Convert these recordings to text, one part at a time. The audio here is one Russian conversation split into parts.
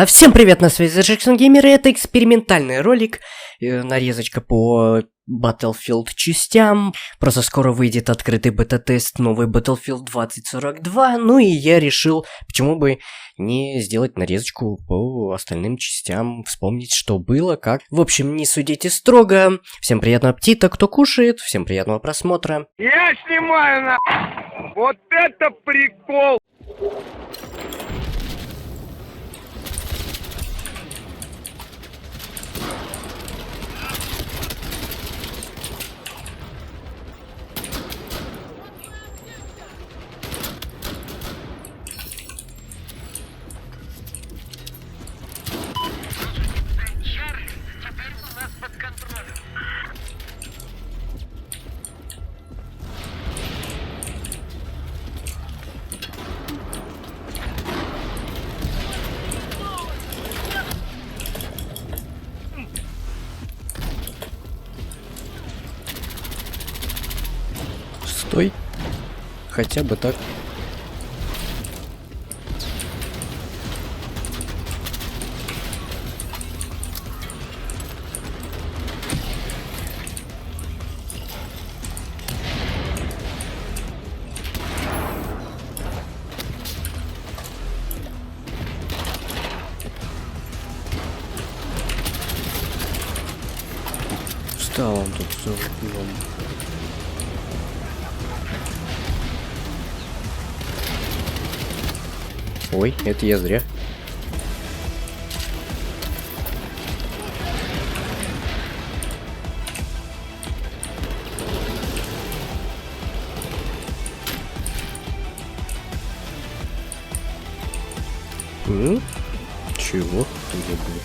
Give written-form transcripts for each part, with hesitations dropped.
Всем привет, на связи Jackson Gamer, и это экспериментальный ролик, нарезочка по Battlefield частям. Просто скоро выйдет открытый бета-тест новый Battlefield 2042, ну и я решил, почему бы не сделать нарезочку по остальным частям, вспомнить, что было, как. В общем, не судите строго, всем приятного аппетита, кто кушает, всем приятного просмотра. Я снимаю на... Вот это прикол! Стой. Хотя бы так. Встал он тут за углом. Ой, это я зря. Чего? Где были?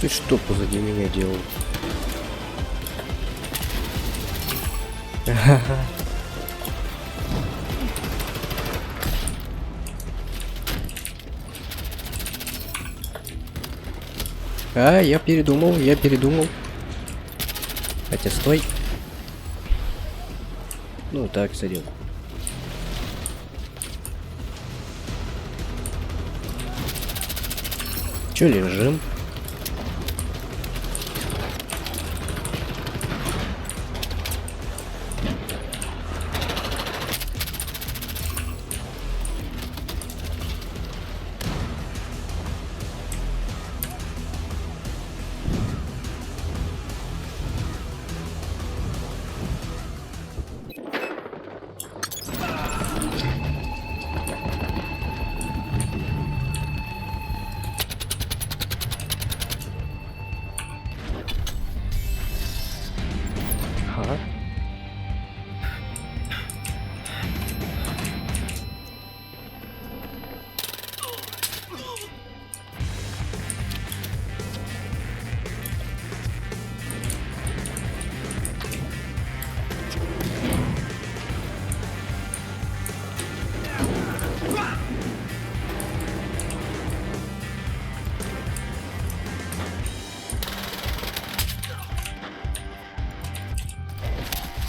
Ты что позади меня делал? Я передумал. Хотя стой. Ну так, сойдет. Чё лежим?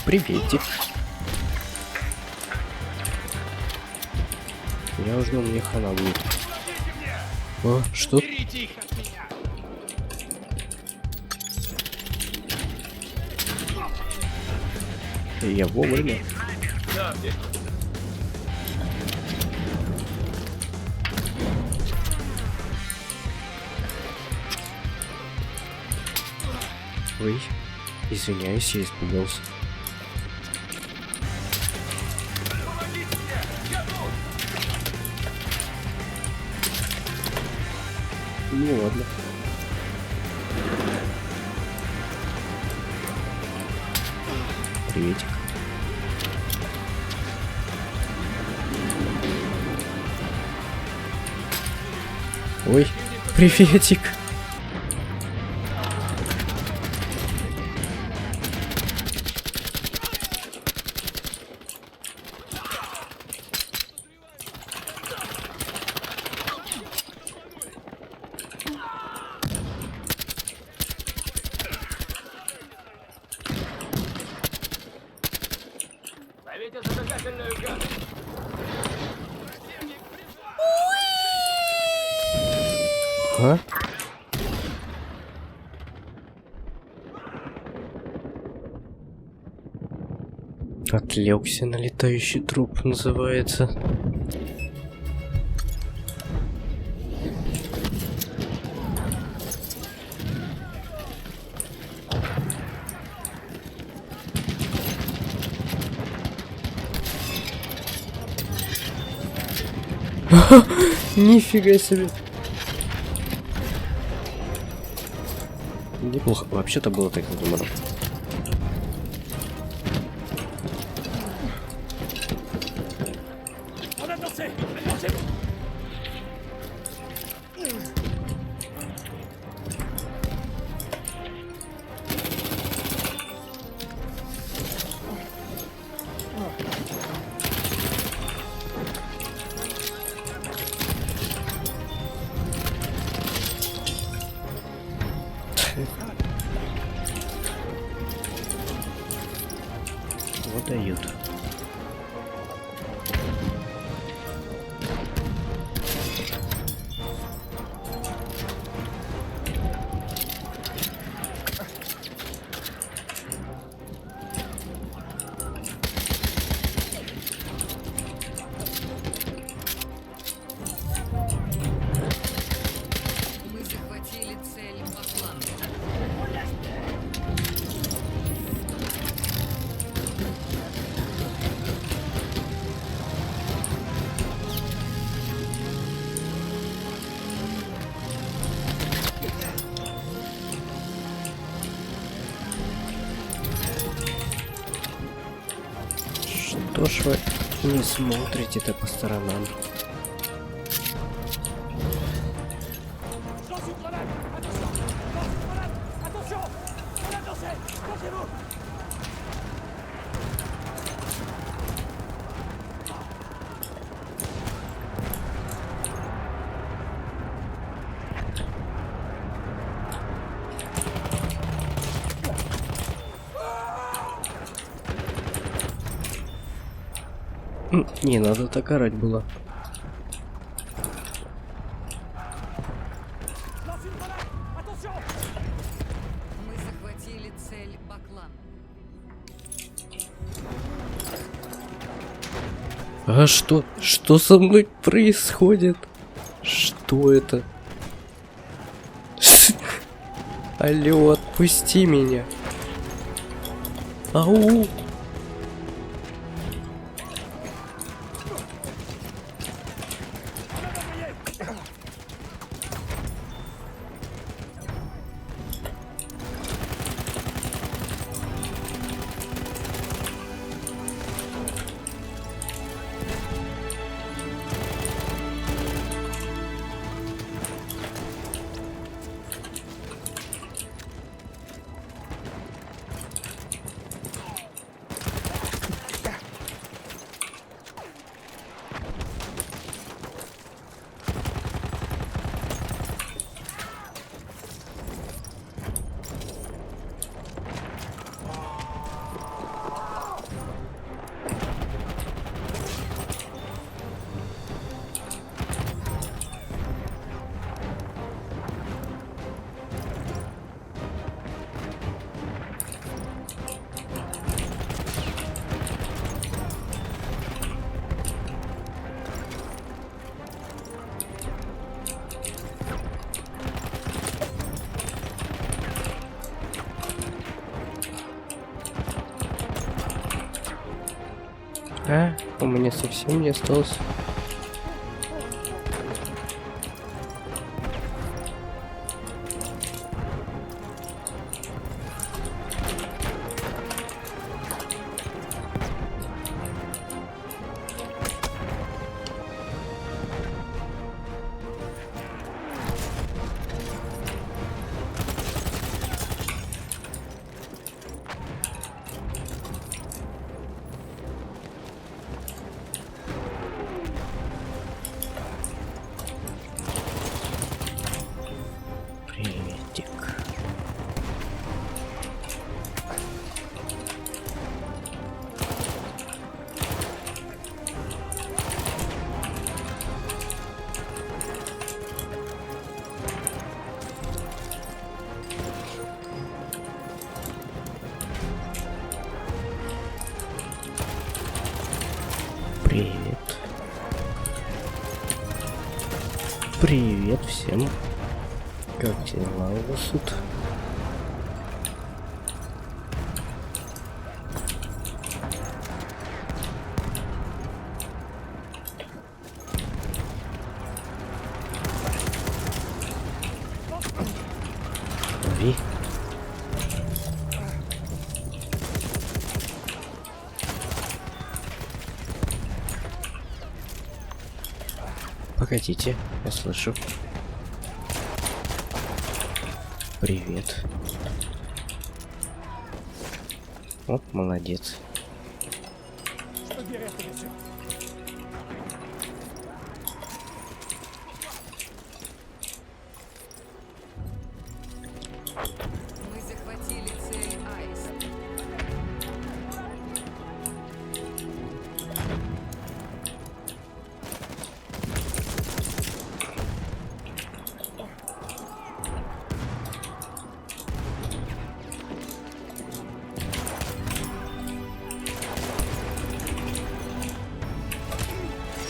Приветик. Я уже думал, мне хана будет. О, что? Я вовремя. Ой, извиняюсь, я испугался. Ну ладно. Приветик. Ой, приветик. Бросайте зажигательную газ. А? Отвлекся на летающий труп, называется. Нифига себе. Неплохо. Вообще-то было так задумано. Вот дают. Мы захватили цель Баклан. Что ж вы не смотрите-то по сторонам? Не надо так орать было. Мы захватили цель Баклан. А что? Что со мной происходит? Что это? Алло, отпусти меня. Ау. А, у меня совсем не осталось. Привет. Привет всем. Как дела у вас тут? Лови. Погодите, я слышу. Привет. Оп, молодец. Мы захватили цель Аист.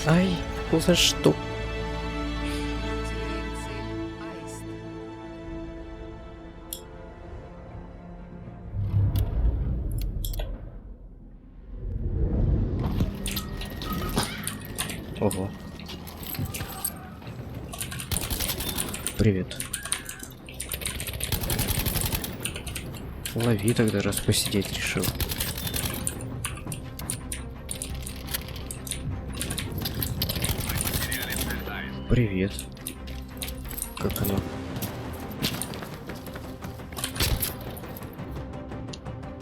Ай, ну за что? Теряем цель Аист. Ого. Привет. Лови тогда, раз посидеть решил. Привет. Как оно?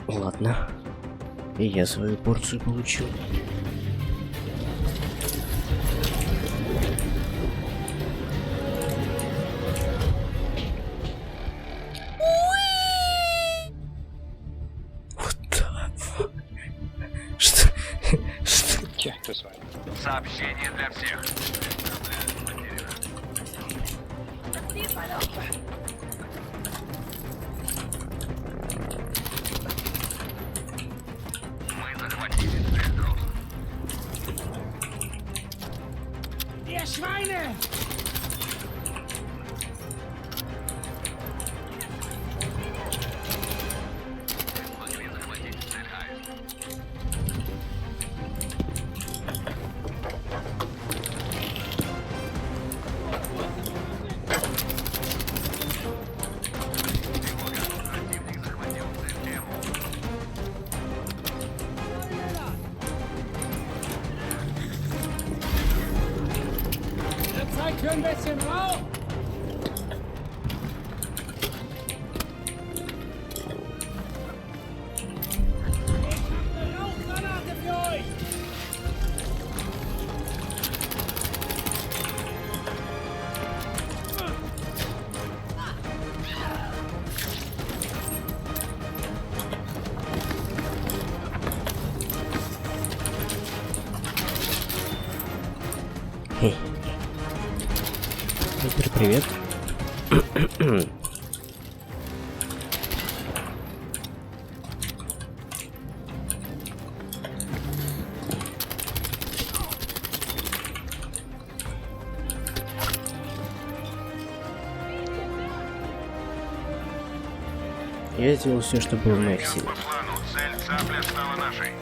Ладно. И я свою порцию получил. Вот так. Что? Что? Сообщение для всех. Мы захватили цель Дрозд. Смогли захватить цель Аист. Противник захватил цель Эмо. Zeigt für ein bisschen Rauch! Eine Rauchgranate für euch! Хей. Супер, привет. Я сделал все, что было в моих силах. По плану, цель Цапля стала нашей.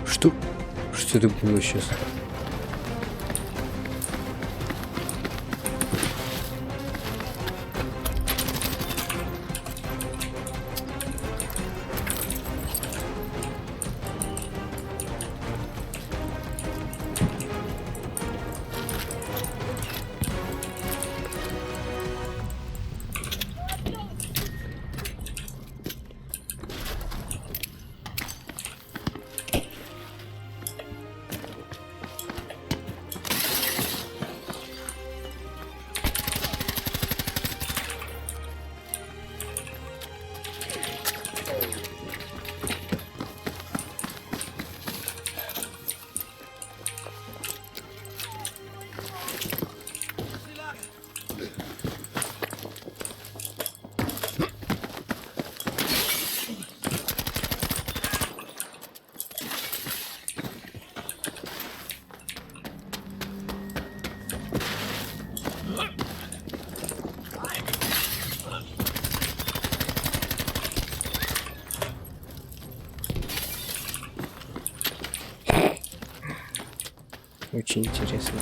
Что? Что это было сейчас? Очень интересно.